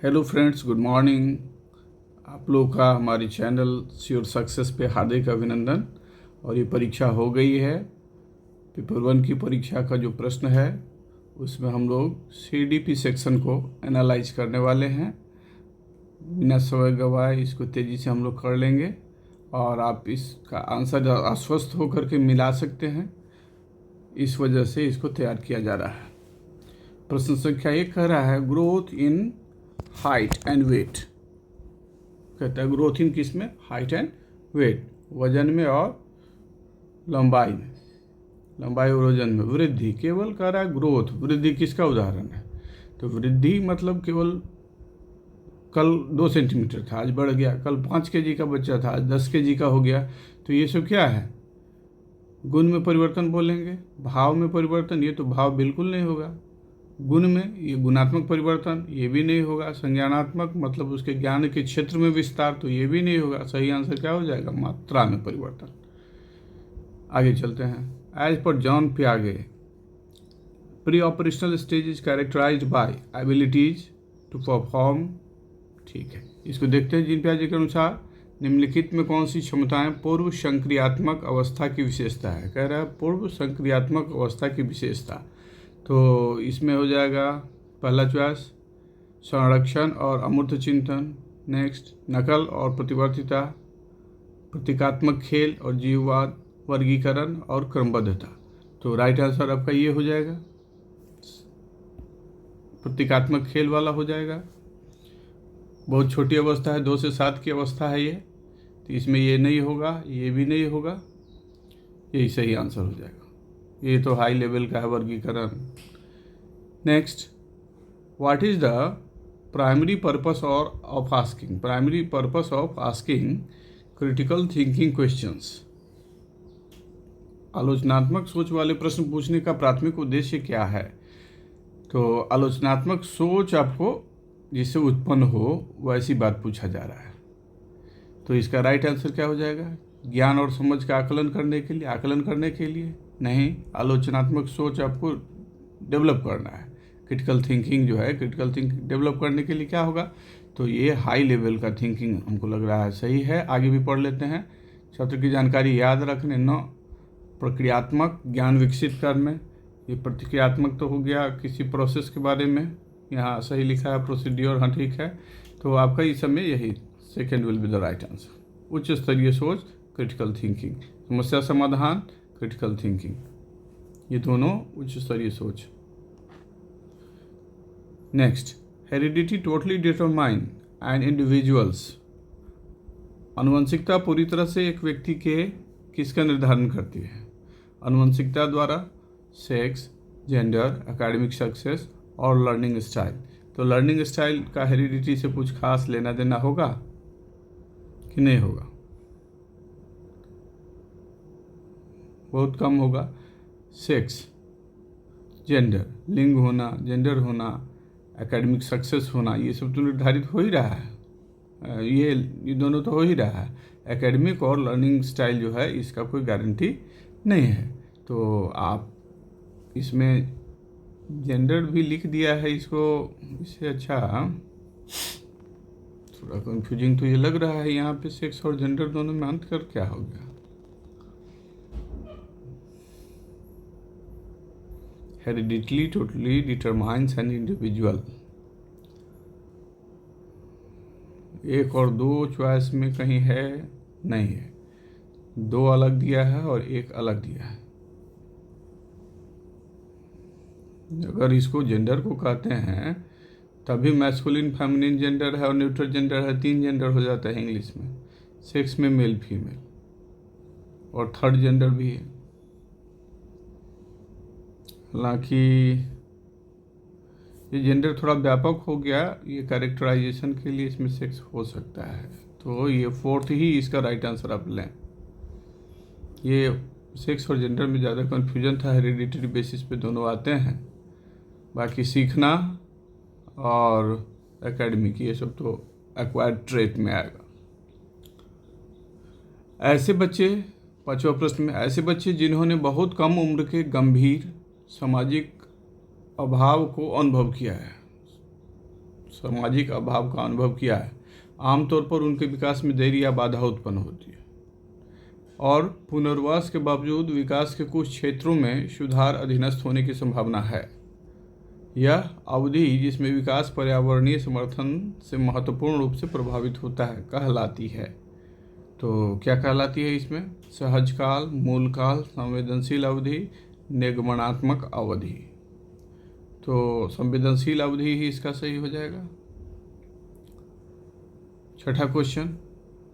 Hello friends, good morning. आप लोग का हमारे चैनल श्योर सक्सेस पे हार्दिक अभिनंदन। और ये परीक्षा हो गई है। पेपर 1 की परीक्षा का जो प्रश्न है उसमें हम लोग CDP सेक्शन को एनालाइज करने वाले हैं। बिना समय गवाए इसको तेज़ी से हम लोग कर लेंगे और आप इसका आंसर आश्वस्त होकर के मिला सकते हैं। इस वजह से इसको तैयार किया जा रहा है। प्रश्न संख्या 1 कह रहा है growth in height and weight. कहता है ग्रोथ इन किस में? हाइट एंड वेट, वजन में और लंबाई में। लंबाई और वजन में वृद्धि। केवल कह रहा है ग्रोथ, वृद्धि किसका उदाहरण है? तो वृद्धि मतलब केवल कल 2 सेंटीमीटर था, आज बढ़ गया। कल 5 kg का बच्चा था, आज 10 kg का हो गया। तो ये सब क्या है? गुण में परिवर्तन बोलेंगे। भाव में परिवर्तन, ये तो भाव बिल्कुल नहीं होगा। गुण में ये गुणात्मक परिवर्तन, ये भी नहीं होगा। संज्ञानात्मक मतलब उसके ज्ञान के क्षेत्र में विस्तार, तो ये भी नहीं होगा। सही आंसर क्या हो जाएगा? मात्रा में परिवर्तन। आगे चलते हैं। As per John Piaget, preoperational stage is characterized by abilities to perform. ठीक है, इसको देखते हैं। जीन पियागे के अनुसार निम्नलिखित में कौन सी क्षमताएं पूर्व संक्रियात्मक अवस्था की विशेषता है? कह रहा है पूर्व संक्रियात्मक अवस्था की विशेषता। तो इसमें हो जाएगा पहला चॉइस संरक्षण और अमूर्त चिंतन। नेक्स्ट नकल और प्रतिवर्तिता, प्रतीकात्मक खेल और जीववाद, वर्गीकरण और क्रमबद्धता। तो राइट आंसर आपका ये हो जाएगा, प्रतीकात्मक खेल वाला हो जाएगा। बहुत छोटी अवस्था है, 2 से 7 की अवस्था है ये, तो इसमें ये नहीं होगा, ये भी नहीं होगा, यही सही आंसर हो जाएगा। ये तो हाई लेवल का है वर्गीकरण। Next, what is the primary purpose of asking? Primary purpose of asking critical thinking questions. आलोचनात्मक सोच वाले प्रश्न पूछने का प्राथमिक उद्देश्य क्या है? तो आलोचनात्मक सोच आपको जिससे उत्पन्न हो वैसी बात पूछा जा रहा है। तो इसका राइट आंसर क्या हो जाएगा? ज्ञान और समझ का आकलन करने के लिए, आकलन करने के लिए नहीं, आलोचनात्मक सोच आपको डेवलप करना है। क्रिटिकल थिंकिंग जो है, क्रिटिकल थिंकिंग डेवलप करने के लिए क्या होगा? तो ये हाई लेवल का थिंकिंग हमको लग रहा है सही है। आगे भी पढ़ लेते हैं। छात्र की जानकारी याद रखने। 9 प्रक्रियात्मक ज्ञान विकसित करने। ये प्रतिक्रियात्मक तो हो गया किसी प्रोसेस के बारे में, यहाँ सही लिखा है प्रोसीड्योर, हाँ ठीक है। तो आपका इस समय यही second will be the right answer. उच्च स्तरीय सोच क्रिटिकल थिंकिंग, समस्या समाधान क्रिटिकल थिंकिंग, ये दोनों उच्च स्तरीय सोच। Next, heredity totally determine and individuals. आनुवंशिकता पूरी तरह से एक व्यक्ति के किसका निर्धारण करती है? आनुवंशिकता द्वारा सेक्स, जेंडर, एकेडमिक सक्सेस और लर्निंग स्टाइल। तो लर्निंग स्टाइल का हेरिडिटी से कुछ खास लेना देना होगा कि नहीं होगा? बहुत कम होगा। सेक्स, जेंडर, लिंग होना, जेंडर होना, एकेडमिक सक्सेस होना, ये सब तो निर्धारित हो ही रहा है। ये दोनों तो हो ही रहा है। एकेडमिक और लर्निंग स्टाइल जो है इसका कोई गारंटी नहीं है। तो आप इसमें जेंडर भी लिख दिया है इसको, इससे अच्छा थोड़ा कंफ्यूजिंग तो ये लग रहा है। यहाँ पे सेक्स और जेंडर दोनों में अंतर कर क्या हो गया? हेरिडिटली टोटली डिटरमाइंस एन इंडिविजुअल। 1 और 2 चॉइस में कहीं है? नहीं है। 2 अलग दिया है और 1 अलग दिया है। अगर इसको जेंडर को कहते हैं तभी मैस्कुलिन, फेमिनिन जेंडर है और न्यूट्रल जेंडर है, 3 जेंडर हो जाता है इंग्लिश में। सेक्स में मेल फीमेल और थर्ड जेंडर भी है। हालांकि ये जेंडर थोड़ा व्यापक हो गया, ये कैरेक्टराइजेशन के लिए इसमें सेक्स हो सकता है। तो ये 4th ही इसका राइट आंसर आप लें। ये सेक्स और जेंडर में ज़्यादा कन्फ्यूजन था, हेरिडिटरी बेसिस पे दोनों आते हैं। बाकी सीखना और एकेडमिक ये सब तो एक्वायर्ड ट्रेट में आएगा। ऐसे बच्चे, 5वां प्रश्न में, ऐसे बच्चे जिन्होंने बहुत कम उम्र के गंभीर सामाजिक अभाव को अनुभव किया है, सामाजिक अभाव का अनुभव किया है। आमतौर पर उनके विकास में देरी या बाधा उत्पन्न होती है और पुनर्वास के बावजूद विकास के कुछ क्षेत्रों में सुधार अधीनस्थ होने की संभावना है। यह अवधि जिसमें विकास पर्यावरणीय समर्थन से महत्वपूर्ण रूप से प्रभावित होता है कहलाती है। तो क्या कहलाती है इसमें? सहज काल, मूल काल, संवेदनशील अवधि, निगमनात्मक अवधि। तो संवेदनशील अवधि ही इसका सही हो जाएगा। छठा क्वेश्चन,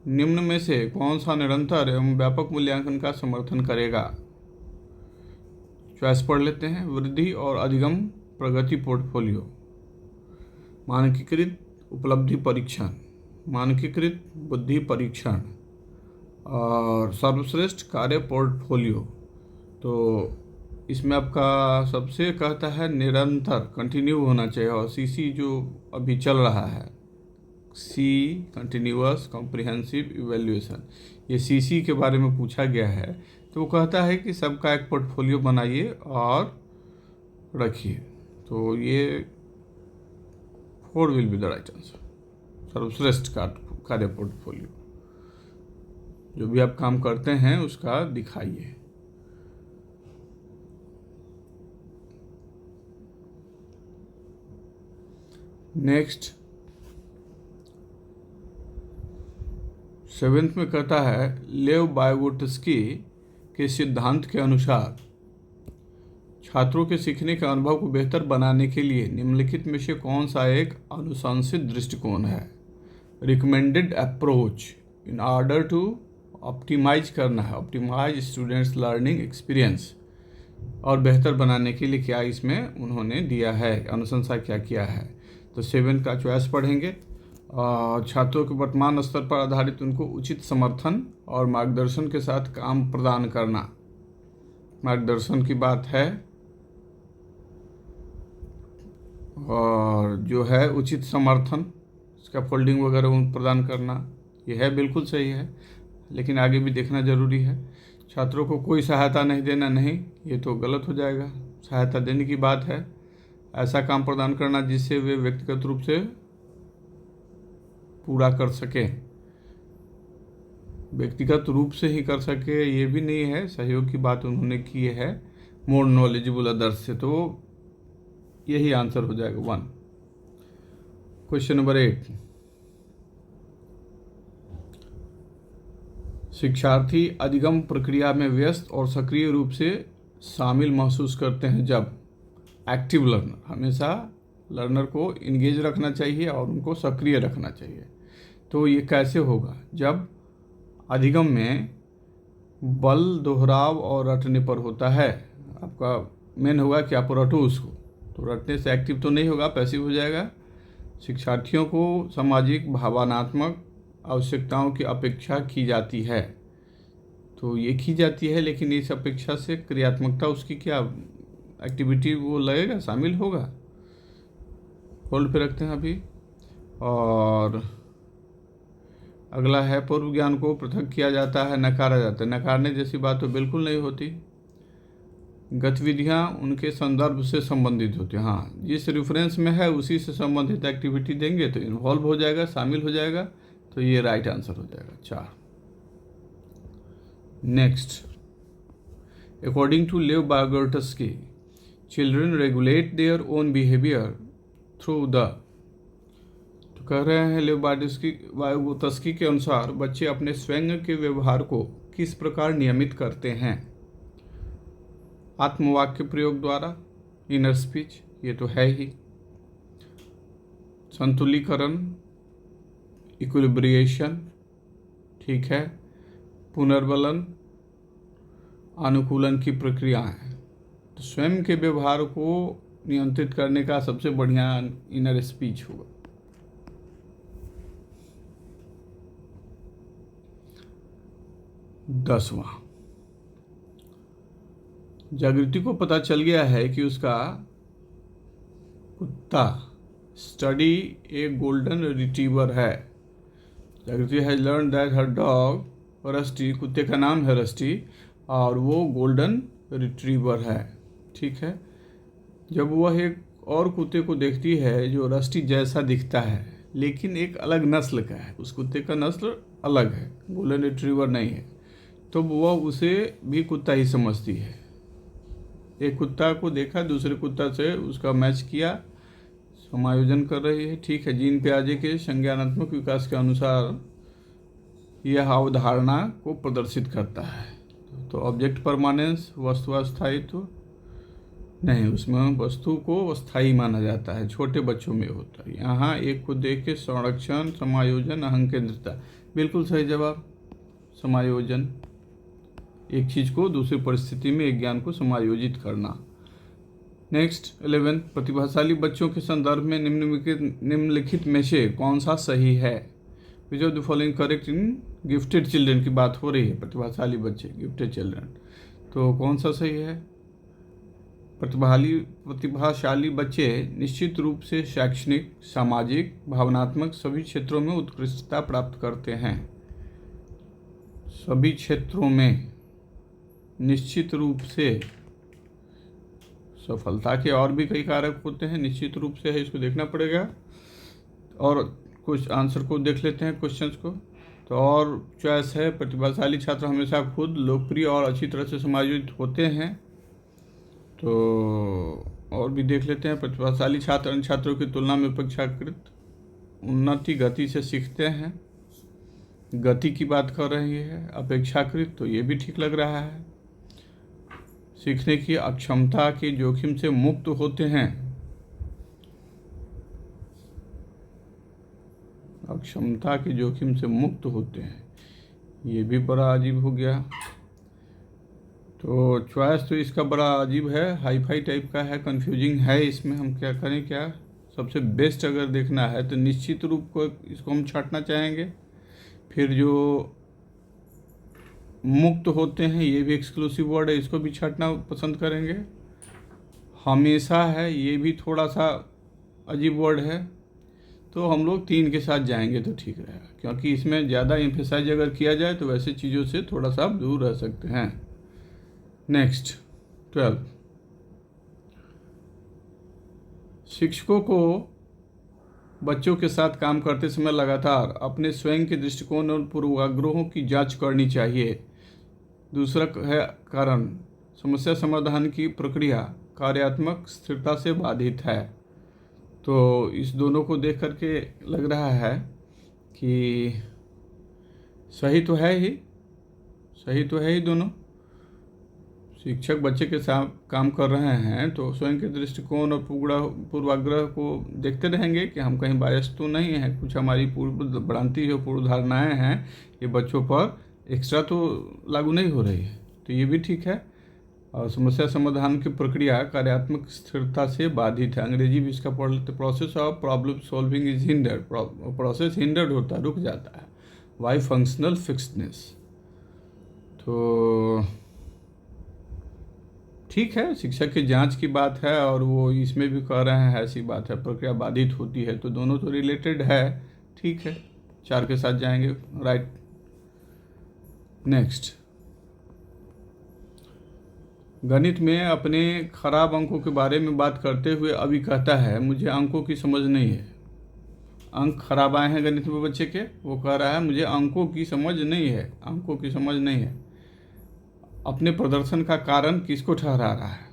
निम्न में से कौन सा निरंतर एवं व्यापक मूल्यांकन का समर्थन करेगा? चॉइस पढ़ लेते हैं। वृद्धि और अधिगम प्रगति पोर्टफोलियो, मानकीकृत उपलब्धि परीक्षण, मानकीकृत बुद्धि परीक्षण और सर्वश्रेष्ठ कार्य पोर्टफोलियो। तो इसमें आपका सबसे कहता है निरंतर, कंटिन्यू होना चाहिए और सीसी जो अभी चल रहा है, सी कंटिन्यूअस कॉम्प्रिहेंसिव इवैल्यूएशन, ये सीसी के बारे में पूछा गया है। तो वो कहता है कि सबका एक पोर्टफोलियो बनाइए और रखिए। तो ये 4 will be the right answer, सर्वश्रेष्ठ कार्य पोर्टफोलियो। जो भी आप काम करते हैं उसका दिखाइए। नेक्स्ट 7th में कहता है लेव वाइगोत्स्की के सिद्धांत के अनुसार छात्रों के सीखने के अनुभव को बेहतर बनाने के लिए निम्नलिखित में से कौन सा एक अनुशंसित दृष्टिकोण है? Recommended approach in order to optimise करना है, ऑप्टिमाइज स्टूडेंट्स लर्निंग एक्सपीरियंस, और बेहतर बनाने के लिए क्या इसमें उन्होंने दिया है, अनुशंसा क्या किया है। तो 7 का चॉइस पढ़ेंगे। छात्रों के वर्तमान स्तर पर आधारित उनको उचित समर्थन और मार्गदर्शन के साथ काम प्रदान करना, मार्गदर्शन की बात है, और जो है उचित समर्थन, स्कैफोल्डिंग वगैरह प्रदान करना, यह है बिल्कुल सही है, लेकिन आगे भी देखना जरूरी है। छात्रों को कोई सहायता नहीं देना, नहीं, ये तो गलत हो जाएगा। सहायता देने की बात है, ऐसा काम प्रदान करना जिससे वे व्यक्तिगत रूप से पूरा कर सके, व्यक्तिगत रूप से ही कर सके, ये भी नहीं है। सहयोग की बात उन्होंने की है, मोर नॉलेजेबल अदर्स से, तो यही आंसर हो जाएगा 1। क्वेश्चन नंबर 8, शिक्षार्थी अधिगम प्रक्रिया में व्यस्त और सक्रिय रूप से शामिल महसूस करते हैं जब एक्टिव लर्नर, हमेशा लर्नर को इंगेज रखना चाहिए और उनको सक्रिय रखना चाहिए। तो ये कैसे होगा? जब अधिगम में बल, दोहराव और रटने पर होता है। आपका मेन होगा कि आप रटो उसको, तो रटने से एक्टिव तो नहीं होगा, पैसिव हो जाएगा। शिक्षार्थियों को सामाजिक भावनात्मक आवश्यकताओं की अपेक्षा की जाती है, तो ये की जाती है, लेकिन इस अपेक्षा से क्रियात्मकता उसकी क्या एक्टिविटी वो लगेगा, शामिल होगा। होल्ड पे रखते हैं अभी। और अगला है पूर्व ज्ञान को पृथक किया जाता है, नकारा जाता है। नकारने जैसी बात तो बिल्कुल नहीं होती। गतिविधियां उनके संदर्भ से संबंधित होती हैं। हाँ, जिस रेफरेंस में है उसी से संबंधित एक्टिविटी देंगे तो इन्वॉल्व हो जाएगा, शामिल हो जाएगा, तो ये राइट आंसर हो जाएगा 4। Next, according to Lev Vygotsky, children regulate their own behaviour through the, तो कह रहे हैं लेव वाइगोत्स्की के अनुसार बच्चे अपने स्वयं के व्यवहार को किस प्रकार नियमित करते हैं? आत्मवाक्य प्रयोग द्वारा, इनर स्पीच, ये तो है ही। संतुलीकरण, इक्विलिब्रिएशन, ठीक है। पुनर्बलन, अनुकूलन की प्रक्रियाएं। तो स्वयं के व्यवहार को नियंत्रित करने का सबसे बढ़िया इनर स्पीच होगा। दसवां, जागृति को पता चल गया है कि उसका कुत्ता स्टडी ए गोल्डन रिट्रीवर है। जागृति has learn that her dog rusty, कुत्ते का नाम है रस्टी, और वो गोल्डन रिट्रीवर है, ठीक है। जब वह एक और कुत्ते को देखती है जो रस्टी जैसा दिखता है लेकिन एक अलग नस्ल का है, उस कुत्ते का नस्ल अलग है, गोल्डन रिट्रीवर नहीं है, तो वह उसे भी कुत्ता ही समझती है। एक कुत्ता को देखा, दूसरे कुत्ता से उसका मैच किया, समायोजन कर रही है। ठीक है, जीन पियाजे के संज्ञानात्मक विकास के अनुसार यह अवधारणा को प्रदर्शित करता है। तो ऑब्जेक्ट परमानेंस, वस्तु अस्थायित्व नहीं, उसमें वस्तु को स्थायी माना जाता है, छोटे बच्चों में होता है। यहाँ एक को देख के संरक्षण, समायोजन, अहंकेंद्रिता, बिल्कुल सही जवाब, समायोजन, एक चीज़ को दूसरी परिस्थिति में एक ज्ञान को समायोजित करना। नेक्स्ट 11, प्रतिभाशाली बच्चों के संदर्भ में निम्नलिखित में से कौन सा सही है? Which of the following correct in gifted children की बात हो रही है, प्रतिभाशाली बच्चे, गिफ्टेड चिल्ड्रन, तो कौन सा सही है? प्रतिभाशाली बच्चे निश्चित रूप से शैक्षणिक, सामाजिक, भावनात्मक सभी क्षेत्रों में उत्कृष्टता प्राप्त करते हैं। सभी क्षेत्रों में निश्चित रूप से, सफलता के और भी कई कारक होते हैं, निश्चित रूप से है, इसको देखना पड़ेगा। और कुछ आंसर को देख लेते हैं, क्वेश्चंस को। तो और चॉइस है, प्रतिभाशाली छात्र हमेशा खुद लोकप्रिय और अच्छी तरह से समायोजित होते हैं। तो और भी देख लेते हैं, प्रतिभाशाली छात्र अन्य छात्रों की तुलना में अपेक्षाकृत उन्नति गति से सीखते हैं। गति की बात कर रही है, अपेक्षाकृत, तो ये भी ठीक लग रहा है। सीखने की अक्षमता के जोखिम से मुक्त होते हैं, अक्षमता के जोखिम से मुक्त होते हैं, ये भी बड़ा अजीब हो गया। तो चॉइस तो इसका बड़ा अजीब है, हाईफाई टाइप का है, कंफ्यूजिंग है। इसमें हम क्या करें? क्या सबसे बेस्ट अगर देखना है तो निश्चित रूप को इसको हम छांटना चाहेंगे। फिर जो मुक्त होते हैं, ये भी एक्सक्लूसिव वर्ड है, इसको भी छांटना पसंद करेंगे। हमेशा है, ये भी थोड़ा सा अजीब वर्ड है, तो हम लोग 3 के साथ जाएंगे तो ठीक रहेगा, क्योंकि इसमें ज़्यादा एम्फेसाइज अगर किया जाए तो वैसे चीज़ों से थोड़ा सा दूर रह सकते हैं। नेक्स्ट 12, शिक्षकों को बच्चों के साथ काम करते समय लगातार अपने स्वयं के दृष्टिकोण और पूर्वाग्रहों की जांच करनी चाहिए। दूसरा है कारण, समस्या समाधान की प्रक्रिया कार्यात्मक स्थिरता से बाधित है। तो इस दोनों को देख करके लग रहा है कि सही तो है ही, सही तो है ही दोनों। शिक्षक बच्चे के साथ काम कर रहे हैं तो स्वयं के दृष्टिकोण और पूर्वाग्रह को देखते रहेंगे कि हम कहीं बायस तो नहीं हैं, कुछ हमारी पूर्व भ्रांति जो पूर्व धारणाएँ हैं ये बच्चों पर एक्स्ट्रा तो लागू नहीं हो रही है, तो ये भी ठीक है। और समस्या समाधान की प्रक्रिया कार्यात्मक स्थिरता से बाधित है। अंग्रेजी भी इसका पढ़ लेते, process of problem solving is hindered, process hindered होता है, रुक जाता है, वाई फंक्शनल फिक्सनेस। तो ठीक है, शिक्षक की जांच की बात है और वो इसमें भी कह रहे हैं ऐसी बात है, प्रक्रिया बाधित होती है, तो दोनों तो रिलेटेड है, ठीक है, 4 के साथ जाएंगे, राइट। नेक्स्ट, गणित में अपने खराब अंकों के बारे में बात करते हुए अभी कहता है मुझे अंकों की समझ नहीं है। अंक खराब आए हैं गणित में बच्चे के, वो कह रहा है मुझे अंकों की समझ नहीं है, अंकों की समझ नहीं है। अपने प्रदर्शन का कारण किसको ठहरा रहा है?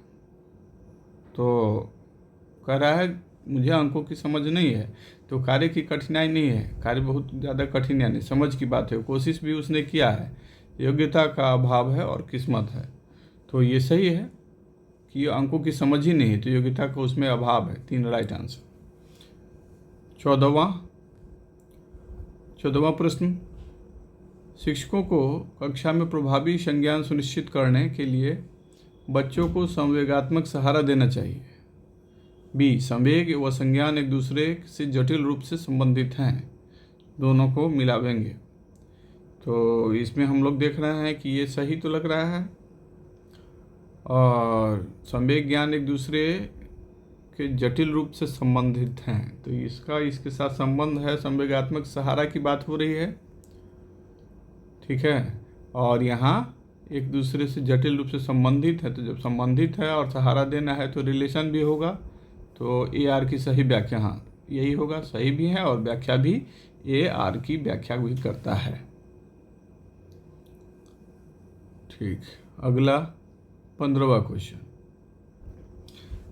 तो कह रहा है मुझे अंकों की समझ नहीं है, तो कार्य की कठिनाई नहीं है, कार्य बहुत ज़्यादा कठिन नहीं, समझ की बात है, कोशिश भी उसने किया है, योग्यता का अभाव है और किस्मत है। तो ये सही है कि अंकों की समझ ही नहीं है, तो योग्यता का उसमें अभाव है, 3 राइट आंसर। 14वां प्रश्न, शिक्षकों को कक्षा में प्रभावी संज्ञान सुनिश्चित करने के लिए बच्चों को संवेगात्मक सहारा देना चाहिए। बी, संवेग व संज्ञान एक दूसरे से जटिल रूप से संबंधित हैं, दोनों को मिलावेंगे। तो इसमें हम लोग देख रहे हैं कि ये सही तो लग रहा है, और संवेग ज्ञान एक दूसरे के जटिल रूप से संबंधित हैं, तो इसका इसके साथ संबंध है, संवेगात्मक सहारा की बात हो रही है, ठीक है। और यहाँ एक दूसरे से जटिल रूप से संबंधित है, तो जब संबंधित है और सहारा देना है तो रिलेशन भी होगा, तो ए आर की सही व्याख्या, हाँ यही होगा, सही भी है और व्याख्या भी ए आर की व्याख्या भी करता है। ठीक, अगला 15वां क्वेश्चन।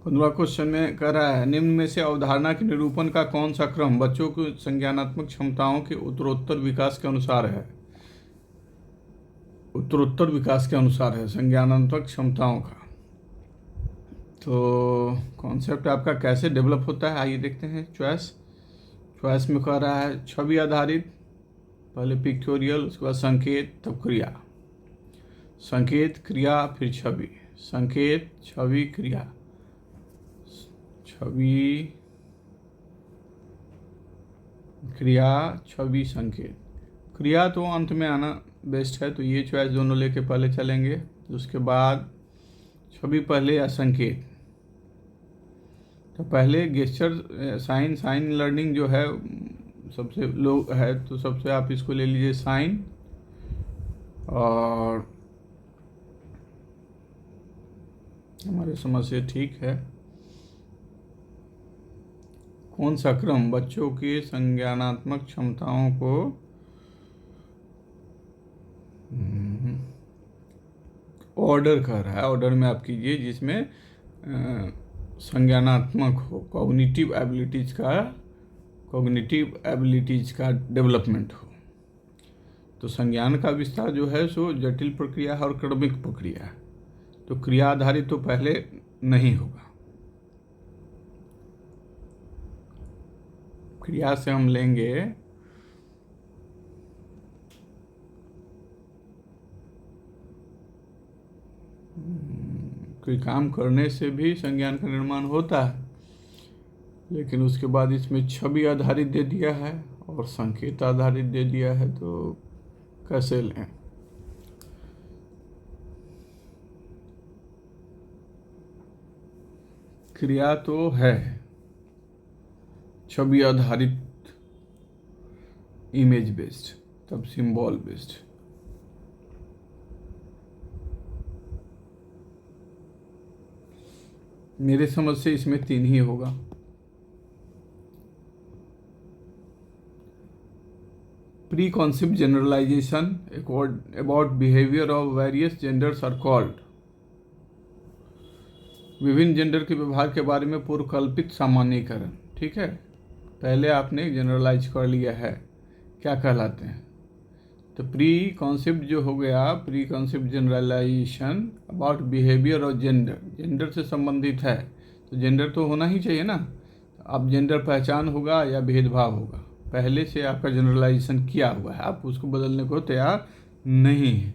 15वां क्वेश्चन में कह रहा है, निम्न में से अवधारणा के निरूपण का कौन सा क्रम बच्चों की संज्ञानात्मक क्षमताओं के उत्तरोत्तर विकास के अनुसार है? उत्तरोत्तर विकास के अनुसार है संज्ञानात्मक क्षमताओं का। तो कॉन्सेप्ट आपका कैसे डेवलप होता है, आइए देखते हैं। चॉइस में कह रहा है छवि आधारित, पहले पिक्टोरियल, उसके बाद संकेत, तब क्रिया। संकेत, क्रिया, फिर छवि। संकेत, छवि, क्रिया। छवि, क्रिया, छवि, संकेत। क्रिया तो अंत में आना बेस्ट है, तो ये चॉइस दोनों लेके पहले चलेंगे, उसके बाद छवि पहले या संकेत। तो पहले गेस्चर साइन लर्निंग जो है सबसे लो है, तो सबसे आप इसको ले लीजिए साइन। और हमारे समझ से ठीक है। कौन सा क्रम बच्चों की संज्ञानात्मक क्षमताओं को ऑर्डर कर रहा है? ऑर्डर में आप कीजिए जिसमें संज्ञानात्मक हो, कॉग्निटिव एबिलिटीज का डेवलपमेंट हो। तो संज्ञान का विस्तार जो है सो जटिल प्रक्रिया है और क्रमिक प्रक्रिया है। तो क्रिया आधारित तो पहले नहीं होगा। क्रिया से हम लेंगे कोई काम करने से भी संज्ञान का निर्माण होता है, लेकिन उसके बाद इसमें छवि आधारित दे दिया है और संकेत आधारित दे दिया है, तो कैसे लें? क्रिया तो है, छवि आधारित, इमेज बेस्ड, तब सिंबल बेस्ड। मेरे समझ से इसमें 3 ही होगा। Pre concept generalisation about behaviour of various genders are called. विभिन्न जेंडर के व्यवहार के बारे में पूर्वकल्पित सामान्यीकरण। ठीक है, पहले आपने जनरलाइज कर लिया है, क्या कहलाते हैं? तो प्री कॉन्सेप्ट जो हो गया, pre concept generalisation about behaviour और जेंडर से संबंधित है, तो जेंडर तो होना ही चाहिए ना। अब जेंडर पहचान होगा या भेदभाव होगा, पहले से आपका जनरलाइजेशन किया हुआ है, आप उसको बदलने को तैयार नहीं है।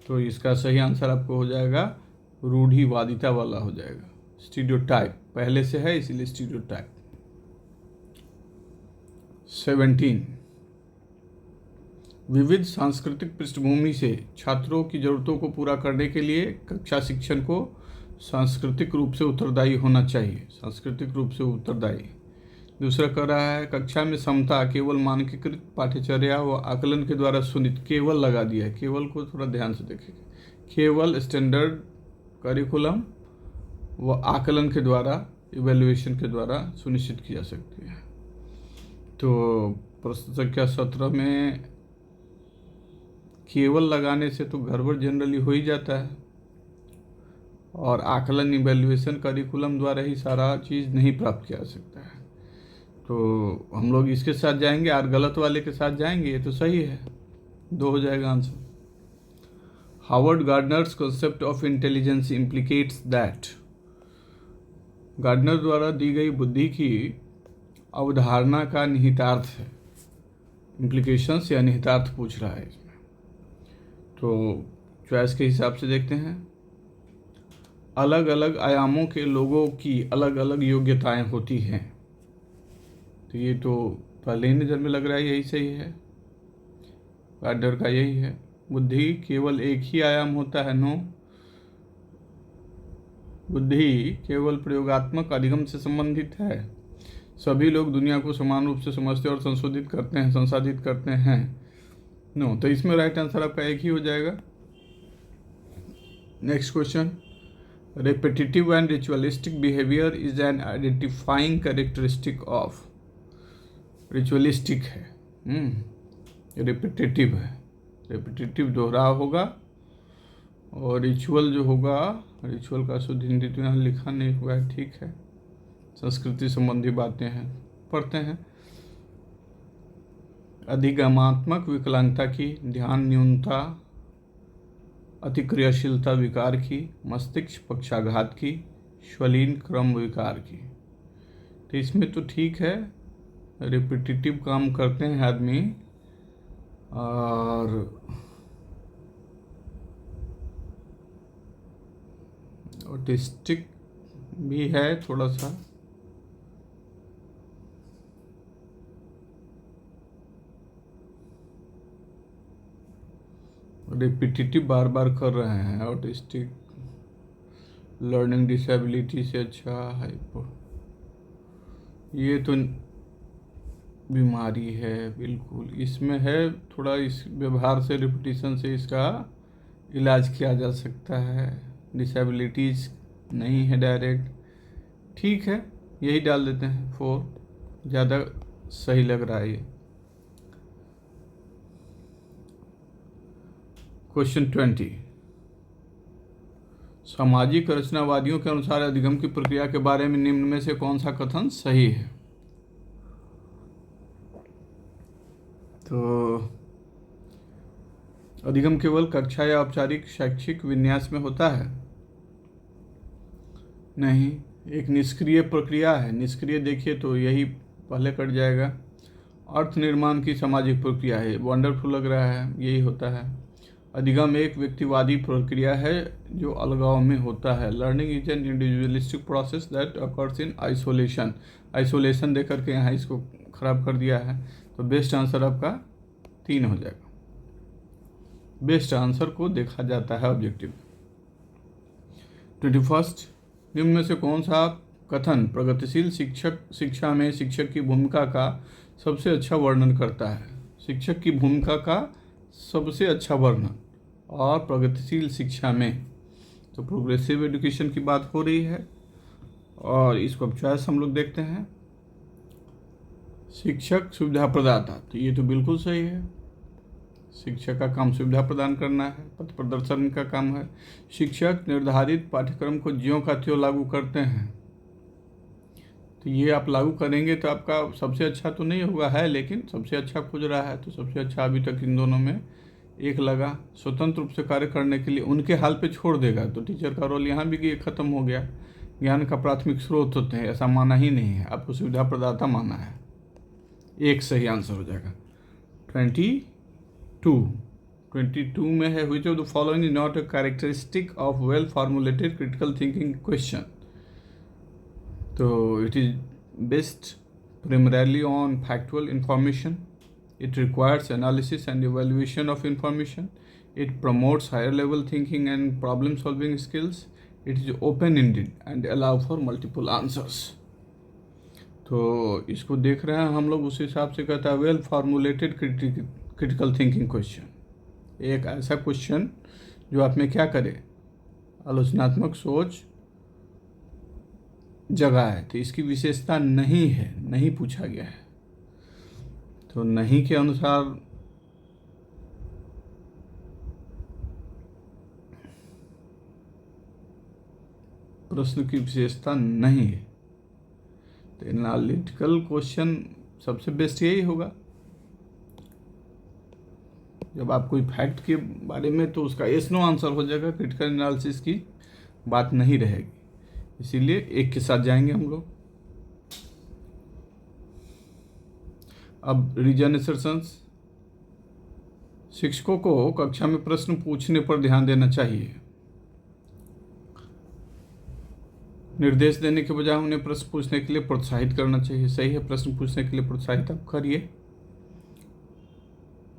तो इसका सही आंसर आपको हो जाएगा रूढ़िवादिता वाला हो जाएगा, स्टीरियोटाइप पहले से है इसीलिए स्टीरियोटाइप। 17 विविध सांस्कृतिक पृष्ठभूमि से छात्रों की जरूरतों को पूरा करने के लिए कक्षा शिक्षण को सांस्कृतिक रूप से उत्तरदायी होना चाहिए। सांस्कृतिक रूप से उत्तरदायी। दूसरा कह रहा है कक्षा में समता केवल मानकीकृत पाठ्यचर्या व आकलन के द्वारा सुनिश्चित, केवल लगा दिया है, केवल को थोड़ा ध्यान से देखेंगे, केवल स्टैंडर्ड करिकुलम व आकलन के द्वारा, इवैल्यूएशन के द्वारा सुनिश्चित की जा सकती है। तो प्रश्न संख्या 17 में केवल लगाने से तो गड़बड़ जनरली हो ही जाता है, और आकलन इवैल्यूएशन करिकुलम द्वारा ही सारा चीज़ नहीं प्राप्त किया जा सकता है। तो हम लोग इसके साथ जाएंगे और गलत वाले के साथ जाएंगे, ये तो सही है, 2 हो जाएगा answer. Howard Gardner's concept of intelligence implicates that. Gardner द्वारा दी गई बुद्धि की अवधारणा का निहितार्थ है, इम्प्लीकेशंस या निहितार्थ पूछ रहा है इसमें। तो चॉइस के हिसाब से देखते हैं। अलग अलग आयामों के लोगों की अलग अलग योग्यताएं होती हैं, तो ये तो पहले ही नज़र में लग रहा है यही सही है, गार्डनर का यही है। बुद्धि केवल एक ही आयाम होता है, नो। बुद्धि केवल प्रयोगात्मक अधिगम से संबंधित है, सभी लोग दुनिया को समान रूप से समझते और संशोधित करते हैं, संसाधित करते हैं, नो। तो इसमें राइट आंसर आपका एक ही हो जाएगा। Next question, Repetitive and ritualistic behavior is an identifying characteristic of. Ritualistic है, रिपीटेटिव है, रिपीटेटिव दोहराव होगा, और रिचुअल जो होगा, रिचुअल का शुद्ध हिंदी तो यहाँ लिखा नहीं हुआ है, ठीक है, संस्कृति संबंधी बातें हैं, पढ़ते हैं। अधिगमात्मक विकलांगता की, ध्यान न्यूनता, अतिक्रियाशीलता विकार की, मस्तिष्क पक्षाघात की, श्वलीन क्रम विकार की। तो इसमें तो ठीक है, रिपीटेटिव काम करते हैं आदमी, और ऑटिस्टिक भी है थोड़ा सा, रिपीटेटिव बार बार कर रहे हैं। ऑटिस्टिक लर्निंग डिसेबिलिटी से अच्छा हाइपर, ये तो बीमारी है बिल्कुल, इसमें है थोड़ा, इस व्यवहार से, रिपीटिशन से इसका इलाज किया जा सकता है। डिसेबिलिटीज नहीं है डायरेक्ट, ठीक है, यही डाल देते हैं 4, ज़्यादा सही लग रहा है ये। क्वेश्चन 20, सामाजिक रचनावादियों के अनुसार अधिगम की प्रक्रिया के बारे में निम्न में से कौन सा कथन सही है? तो अधिगम केवल कक्षा या औपचारिक शैक्षिक विन्यास में होता है? नहीं, एक निष्क्रिय प्रक्रिया है। निष्क्रिय देखिए तो यही पहले कट जाएगा। अर्थ निर्माण की सामाजिक प्रक्रिया है, वंडरफुल लग रहा है, यही होता है। अधिगम एक व्यक्तिवादी प्रक्रिया है जो अलगाव में होता है। Learning is an individualistic process that occurs in isolation. Isolation दे करके यहाँ इसको खराब कर दिया है, तो बेस्ट आंसर आपका 3 हो जाएगा। बेस्ट आंसर को देखा जाता है ऑब्जेक्टिव। 21, निम्न में से कौन सा कथन प्रगतिशील शिक्षा में शिक्षक की भूमिका का सबसे अच्छा वर्णन करता है? शिक्षक की भूमिका का सबसे अच्छा वर्णन और प्रगतिशील शिक्षा में, तो प्रोग्रेसिव एजुकेशन की बात हो रही है, और इसको अब चॉइस हम लोग देखते हैं। शिक्षक सुविधा प्रदाता, तो ये तो बिल्कुल सही है, शिक्षक का काम सुविधा प्रदान करना है, पथ प्रदर्शन का काम है। शिक्षक निर्धारित पाठ्यक्रम को ज्यों का त्यों लागू करते हैं, तो ये आप लागू करेंगे तो आपका सबसे अच्छा तो नहीं होगा है, लेकिन सबसे अच्छा खोज रहा है, तो सबसे अच्छा अभी तक इन दोनों में 1 लगा। स्वतंत्र रूप से कार्य करने के लिए उनके हाल पे छोड़ देगा, तो टीचर का रोल यहाँ भी ये खत्म हो गया। ज्ञान का प्राथमिक स्रोत होते हैं, ऐसा माना ही नहीं है, आपको सुविधा प्रदाता माना है। 1 सही आंसर हो जाएगा। 22 में है, which of the following is not a characteristic of well formulated critical thinking question? तो it is based primarily on factual information. It requires analysis and evaluation of information. It promotes higher level thinking and problem solving skills. It is open-ended and allow for multiple answers. तो इसको देख रहे हैं हम लोग, उस हिसाब से कहता है well formulated critical thinking question, एक ऐसा क्वेश्चन जो आप में क्या करे, आलोचनात्मक सोच जगह है। तो इसकी विशेषता नहीं है, नहीं पूछा गया है, तो नहीं के अनुसार प्रश्न की विशेषता नहीं है, तो एनालिटिकल क्वेश्चन सबसे बेस्ट यही होगा। जब आप कोई फैक्ट के बारे में, तो उसका यस नो आंसर हो जाएगा, क्रिटिकल एनालिसिस की बात नहीं रहेगी, इसीलिए 1 के साथ जाएंगे हम लोग। अब रीजन असर्शंस, शिक्षकों को कक्षा में प्रश्न पूछने पर ध्यान देना चाहिए। निर्देश देने के बजाय उन्हें प्रश्न पूछने के लिए प्रोत्साहित करना चाहिए। सही है, प्रश्न पूछने के लिए प्रोत्साहित आप करिए।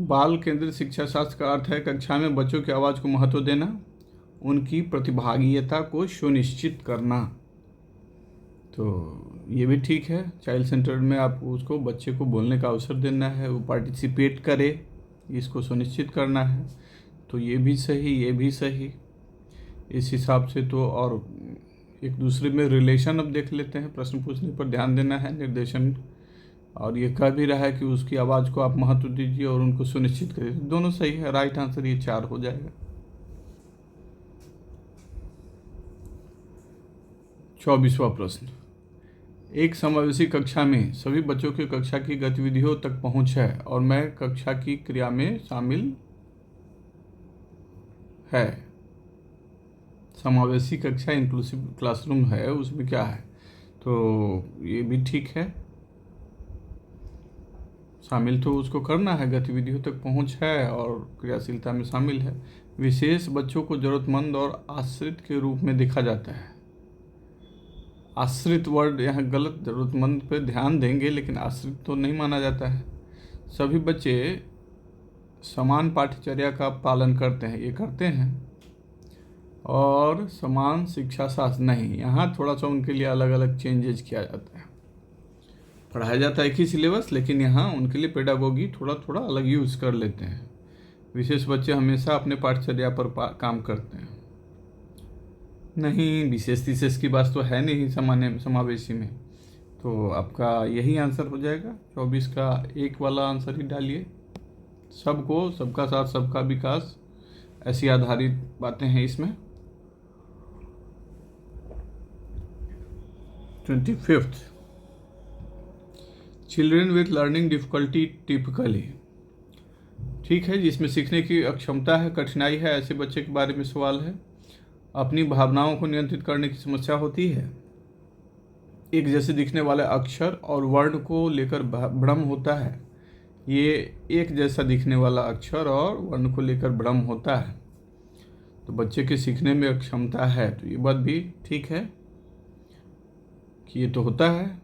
बाल केंद्रित शिक्षा शास्त्र का अर्थ है कक्षा में बच्चों की आवाज़ को महत्व देना, उनकी प्रतिभागिता को सुनिश्चित करना। तो ये भी ठीक है, चाइल्ड सेंटर्ड में आप उसको, बच्चे को बोलने का अवसर देना है, वो पार्टिसिपेट करे, इसको सुनिश्चित करना है, तो ये भी सही, ये भी सही। इस हिसाब से तो, और एक दूसरे में रिलेशन अब देख लेते हैं। प्रश्न पूछने पर ध्यान देना है, निर्देशन, और ये कह भी रहा है कि उसकी आवाज़ को आप महत्व दीजिए और उनको सुनिश्चित करिए। दोनों सही है, राइट आंसर ये 4 हो जाएगा। 24वां प्रश्न, एक समावेशी कक्षा में सभी बच्चों की कक्षा की गतिविधियों तक पहुंच है और मैं कक्षा की क्रिया में शामिल है। समावेशी कक्षा इंक्लूसिव क्लासरूम है, उसमें क्या है? तो ये भी ठीक है, शामिल तो उसको करना है, गतिविधियों तक पहुंच है और क्रियाशीलता में शामिल है। विशेष बच्चों को जरूरतमंद और आश्रित के रूप में देखा जाता है। आश्रित वर्ड यहाँ गलत, जरूरतमंद पे ध्यान देंगे लेकिन आश्रित तो नहीं माना जाता है। सभी बच्चे समान पाठ्यचर्या का पालन करते हैं, ये करते हैं, और समान शिक्षा शास्त्र नहीं, यहाँ थोड़ा सा उनके लिए अलग अलग चेंजेस किया जाता है। पढ़ाया जाता है एक ही सिलेबस, लेकिन यहाँ उनके लिए पेडागोगी थोड़ा थोड़ा अलग यूज़ कर लेते हैं। विशेष बच्चे हमेशा अपने पाठ्यचर्या पर काम करते हैं। नहीं, विशेष विशेष की बात तो है नहीं सामान्य समावेशी में, तो आपका यही आंसर हो जाएगा। 24 का एक वाला आंसर ही डालिए। सबको, सबका साथ सबका विकास, ऐसी आधारित बातें हैं इसमें। 25th, children with learning difficulty typically, ठीक है, जिसमें सीखने की अक्षमता है, कठिनाई है, ऐसे बच्चे के बारे में सवाल है। अपनी भावनाओं को नियंत्रित करने की समस्या होती है। एक जैसे दिखने वाले अक्षर और वर्ण को लेकर भ्रम होता है। ये एक जैसा दिखने वाला अक्षर और वर्ण को लेकर भ्रम होता है, तो बच्चे के सीखने में अक्षमता है, तो ये बात भी ठीक है कि ये तो होता है,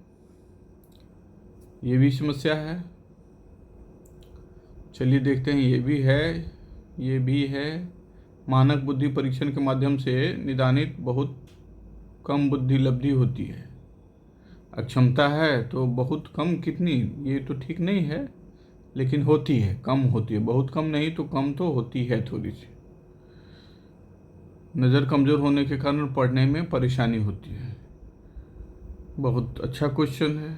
ये भी समस्या है। चलिए देखते हैं, ये भी है, ये भी है। मानक बुद्धि परीक्षण के माध्यम से निदानित बहुत कम बुद्धि लब्धि होती है। अक्षमता है तो बहुत कम, कितनी, ये तो ठीक नहीं है, लेकिन होती है, कम होती है, बहुत कम नहीं तो कम तो होती है थोड़ी सी। नज़र कमज़ोर होने के कारण पढ़ने में परेशानी होती है। बहुत अच्छा क्वेश्चन है,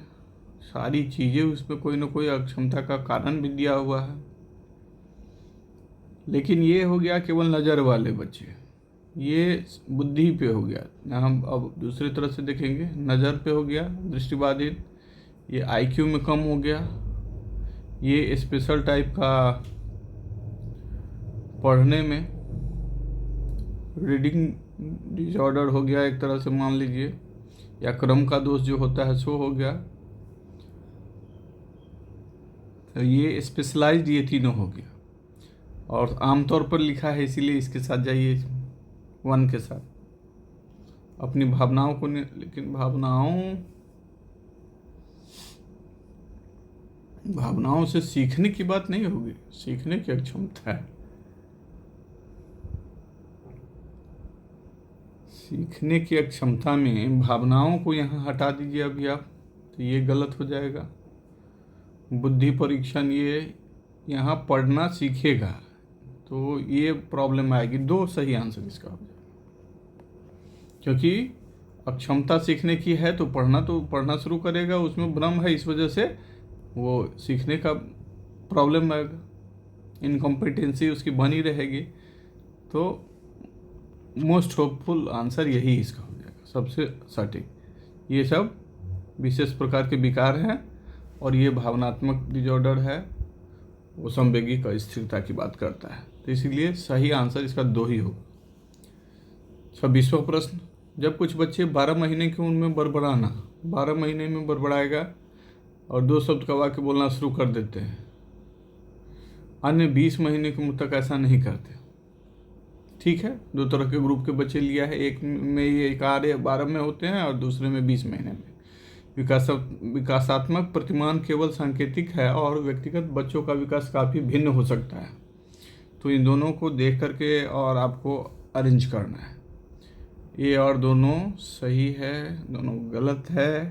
सारी चीज़ें उसमें कोई ना कोई अक्षमता का कारण भी दिया हुआ है, लेकिन ये हो गया केवल नज़र वाले बच्चे, ये बुद्धि पे हो गया। हम अब दूसरी तरह से देखेंगे, नज़र पे हो गया दृष्टिबाधित, ये आईक्यू में कम हो गया, ये स्पेशल टाइप का पढ़ने में रीडिंग डिसऑर्डर हो गया एक तरह से मान लीजिए, या क्रम का दोष जो होता है सो हो गया। तो ये स्पेशलाइज्ड, ये तीनों हो गया, और आमतौर पर लिखा है इसीलिए इसके साथ जाइए 1 के साथ। अपनी भावनाओं को, लेकिन भावनाओं से सीखने की बात नहीं होगी, सीखने की अक्षमता है, सीखने की अक्षमता में भावनाओं को यहाँ हटा दीजिए अभी आप, तो ये गलत हो जाएगा। बुद्धि परीक्षण, ये यहाँ पढ़ना सीखेगा, तो ये प्रॉब्लम आएगी। 2 सही आंसर इसका हो जाएगा, क्योंकि अक्षमता सीखने की है तो पढ़ना शुरू करेगा, उसमें भ्रम है, इस वजह से वो सीखने का प्रॉब्लम आएगा, इनकॉम्पिटेंसी उसकी बनी रहेगी। तो मोस्ट होपफुल आंसर यही इसका हो जाएगा, सबसे सटीक। ये सब विशेष प्रकार के विकार हैं, और ये भावनात्मक डिसऑर्डर है, वो संवेगिक अस्थिरता की बात करता है, तो इसीलिए सही आंसर इसका 2 ही होगा। 26वां प्रश्न, जब कुछ बच्चे 12 महीने की उम्र में बड़बड़ाना, 12 महीने में बड़बड़ाएगा और 2 शब्द का वाक्य बोलना शुरू कर देते हैं, अन्य 20 महीने की उम्र तक ऐसा नहीं करते। ठीक है, 2 तरह के ग्रुप के बच्चे लिया है, एक में ये 12 में होते हैं और दूसरे में 20 महीने में। विकासात्मक प्रतिमान केवल सांकेतिक है और व्यक्तिगत बच्चों का विकास काफ़ी भिन्न हो सकता है, तो इन दोनों को देख करके और आपको अरेंज करना है। ये और दोनों सही है, दोनों गलत है,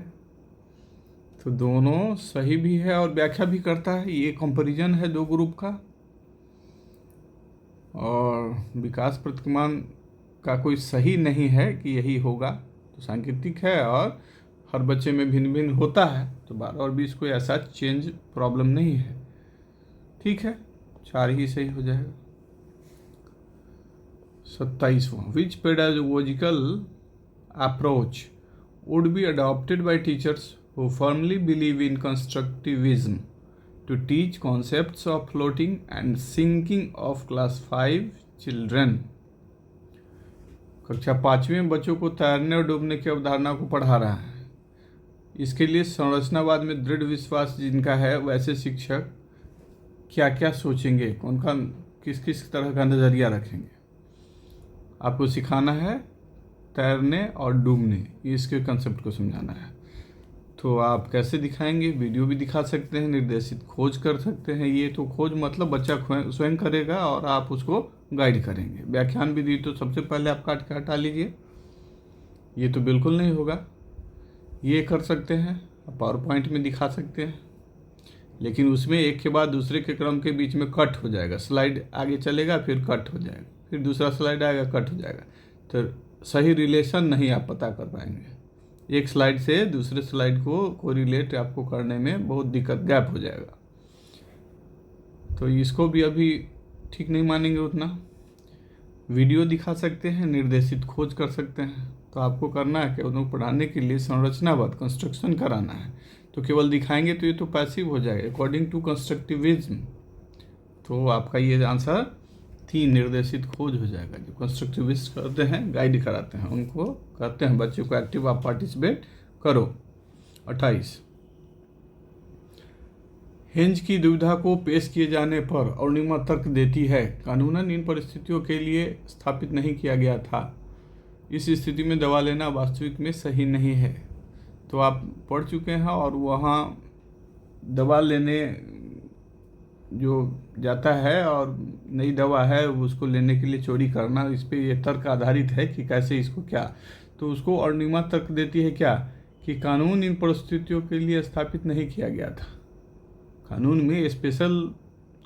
तो दोनों सही भी है और व्याख्या भी करता है। ये कंपैरिजन है 2 ग्रुप का, और विकास प्रतिमान का कोई सही नहीं है कि यही होगा, तो सांकेतिक है और हर बच्चे में भिन्न भिन्न होता है, तो 12 और 20 कोई ऐसा चेंज प्रॉब्लम नहीं है। ठीक है, 4 ही सही हो जाएगा। 27वां, which pedagogical approach would be adopted by teachers who firmly believe in constructivism to teach concepts of floating and sinking of class 5 children। कक्षा 5वीं में बच्चों को तैरने और डूबने की अवधारणा को पढ़ा रहा है। इसके लिए संरचनावाद में दृढ़ विश्वास जिनका है, वैसे शिक्षक क्या क्या सोचेंगे, कौन का किस किस तरह का नज़रिया रखेंगे। आपको सिखाना है तैरने और डूबने, इसके कंसेप्ट को समझाना है। तो आप कैसे दिखाएंगे? वीडियो भी दिखा सकते हैं, निर्देशित खोज कर सकते हैं। ये तो खोज मतलब बच्चा स्वयं करेगा और आप उसको गाइड करेंगे। व्याख्यान विधि तो सबसे पहले आप काट के हटा लीजिए, ये तो बिल्कुल नहीं होगा। ये कर सकते हैं, पावर पॉइंट में दिखा सकते हैं, लेकिन उसमें एक के बाद दूसरे के क्रम के बीच में कट हो जाएगा। स्लाइड आगे चलेगा, फिर कट हो जाएगा, फिर दूसरा स्लाइड आएगा, कट हो जाएगा, तो सही रिलेशन नहीं आप पता कर पाएंगे। एक स्लाइड से दूसरे स्लाइड को रिलेट आपको करने में बहुत दिक्कत, गैप हो जाएगा। तो इसको भी अभी ठीक नहीं मानेंगे उतना। वीडियो दिखा सकते हैं, निर्देशित खोज कर सकते हैं। तो आपको करना है कि उनको पढ़ाने के लिए संरचनावाद कंस्ट्रक्शन कराना है। तो केवल दिखाएंगे तो ये तो पैसिव हो जाएगा, अकॉर्डिंग टू कंस्ट्रक्टिविज्म। तो आपका ये आंसर 3 निर्देशित खोज हो जाएगा। जो कंस्ट्रक्टिविस्ट करते हैं, गाइड कराते हैं, उनको कहते हैं बच्चों को एक्टिव आप पार्टिसिपेट करो। 28, हेंज की दुविधा को पेश किए जाने पर अरुणिमा तर्क देती है, कानूनन इन परिस्थितियों के लिए स्थापित नहीं किया गया था। इस स्थिति में दवा लेना वास्तविक में सही नहीं है। तो आप पढ़ चुके हैं और वहाँ दवा लेने जो जाता है और नई दवा है उसको लेने के लिए चोरी करना, इस पे ये तर्क आधारित है कि कैसे इसको क्या। तो उसको अरुणिमा तर्क देती है क्या, कि कानून इन परिस्थितियों के लिए स्थापित नहीं किया गया था। कानून में स्पेशल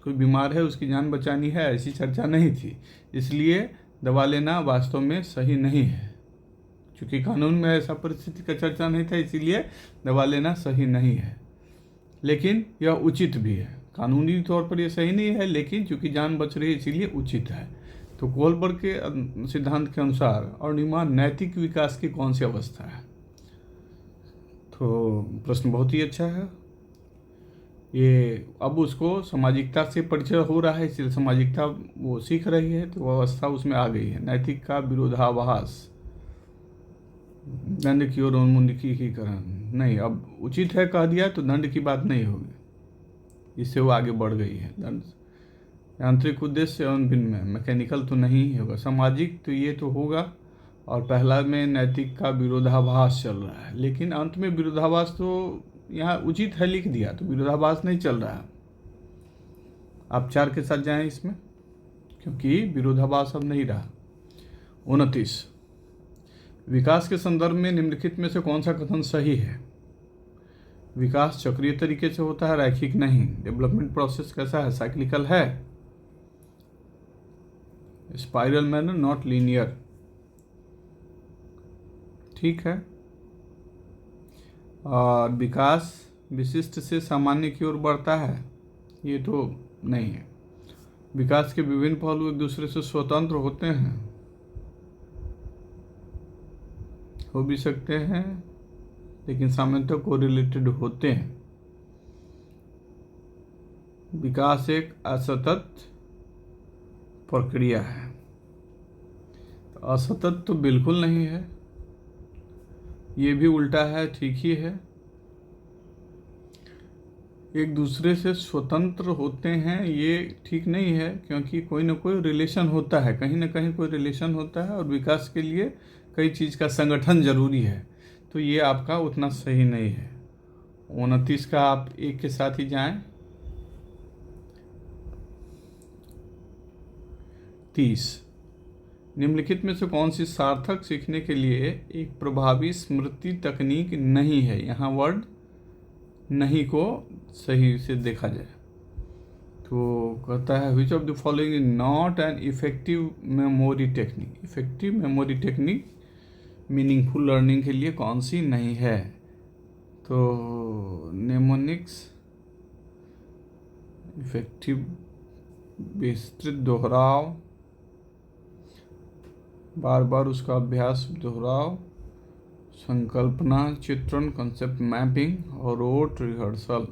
कोई बीमार है उसकी जान बचानी है, ऐसी चर्चा नहीं थी, इसलिए दवा लेना वास्तव में सही नहीं है। क्योंकि कानून में ऐसा परिस्थिति का चर्चा नहीं था, इसीलिए दवा लेना सही नहीं है। लेकिन यह उचित भी है, कानूनी तौर पर यह सही नहीं है, लेकिन चूंकि जान बच रही है इसीलिए उचित है। तो कोहलबर्ग के सिद्धांत के अनुसार अरुणिमा नैतिक विकास की कौन सी अवस्था है? तो प्रश्न बहुत ही अच्छा है। ये अब उसको सामाजिकता से परिचय हो रहा है, इसलिए सामाजिकता वो सीख रही है, तो वो अवस्था उसमें आ गई है। नैतिक का विरोधाभास, दंड की ओर उन्मुखीकरण नहीं, अब उचित है कह दिया तो दंड की बात नहीं होगी, इससे वो आगे बढ़ गई है। दंड यांत्रिक उद्देश्य एवं विनिमय, मैकेनिकल तो नहीं होगा। सामाजिक तो ये तो होगा, और पहला में नैतिक का विरोधाभास चल रहा है, लेकिन अंत में विरोधाभास तो यहाँ उचित है लिख दिया, तो विरोधाभास नहीं चल रहा है। आप 4 के साथ जाएं इसमें, क्योंकि विरोधाभास अब नहीं रहा। 29, विकास के संदर्भ में निम्नलिखित में से कौन सा कथन सही है? विकास चक्रीय तरीके से होता है, रैखिक नहीं। डेवलपमेंट प्रोसेस कैसा है? साइक्लिकल है। Spiral manner, not linear. ठीक है। और विकास विशिष्ट से सामान्य की ओर बढ़ता है, ये तो नहीं है। विकास के विभिन्न पहलू एक दूसरे से स्वतंत्र होते हैं, हो भी सकते हैं, लेकिन सामान्यतः कोरिलेटेड होते हैं। विकास एक असतत प्रक्रिया है। असतत तो बिल्कुल नहीं है, ये भी उल्टा है, ठीक ही है। एक दूसरे से स्वतंत्र होते हैं, ये ठीक नहीं है, क्योंकि कोई ना कोई रिलेशन होता है, कहीं ना कहीं कोई रिलेशन होता है, और विकास के लिए कई चीज़ का संगठन जरूरी है। तो ये आपका उतना सही नहीं है। 29 का आप एक के साथ ही जाएं। 30, निम्नलिखित में से कौन सी सार्थक सीखने के लिए एक प्रभावी स्मृति तकनीक नहीं है? यहाँ वर्ड नहीं को सही से देखा जाए तो कहता है which of the following is not an effective memory technique. Effective memory technique meaningful learning के लिए कौन सी नहीं है? तो नेमोनिक्स, इफेक्टिव विस्तृत दोहराव, बार बार उसका अभ्यास दोहराव, संकल्पना चित्रण कंसेप्ट मैपिंग और रोट रिहर्सल।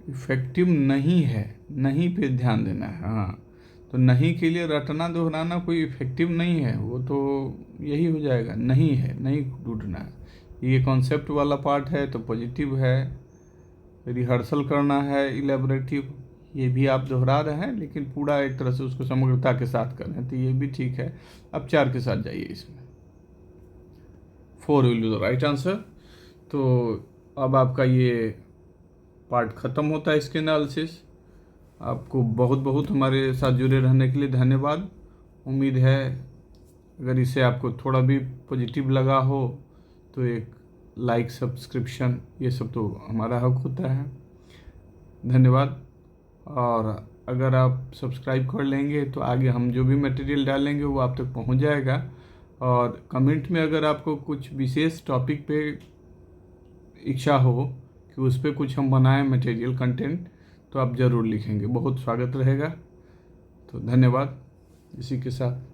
इफेक्टिव नहीं है, नहीं पे ध्यान देना है। हाँ, तो नहीं के लिए रटना दोहराना कोई इफेक्टिव नहीं है, वो तो यही हो जाएगा, नहीं है, नहीं ढूंढना है। ये कॉन्सेप्ट वाला पार्ट है तो पॉजिटिव है। रिहर्सल करना है इलेबोरेटिव, ये भी आप दोहरा रहे हैं लेकिन पूरा एक तरह से उसको समग्रता के साथ कर रहे हैं, तो ये भी ठीक है। अब 4 के साथ जाइए, इसमें 4 will be the right answer. तो अब आपका ये पार्ट ख़त्म होता है इसके एनालिसिस। आपको बहुत बहुत हमारे साथ जुड़े रहने के लिए धन्यवाद। उम्मीद है अगर इसे आपको थोड़ा भी पॉजिटिव लगा हो तो एक लाइक, सब्सक्रिप्शन, ये सब तो हमारा हक होता है। धन्यवाद। और अगर आप सब्सक्राइब कर लेंगे तो आगे हम जो भी मटेरियल डालेंगे वो आप तक पहुंच जाएगा। और कमेंट में अगर आपको कुछ विशेष टॉपिक पे इच्छा हो कि उस पर कुछ हम बनाएं मटेरियल कंटेंट, तो आप ज़रूर लिखेंगे, बहुत स्वागत रहेगा। तो धन्यवाद। इसी के साथ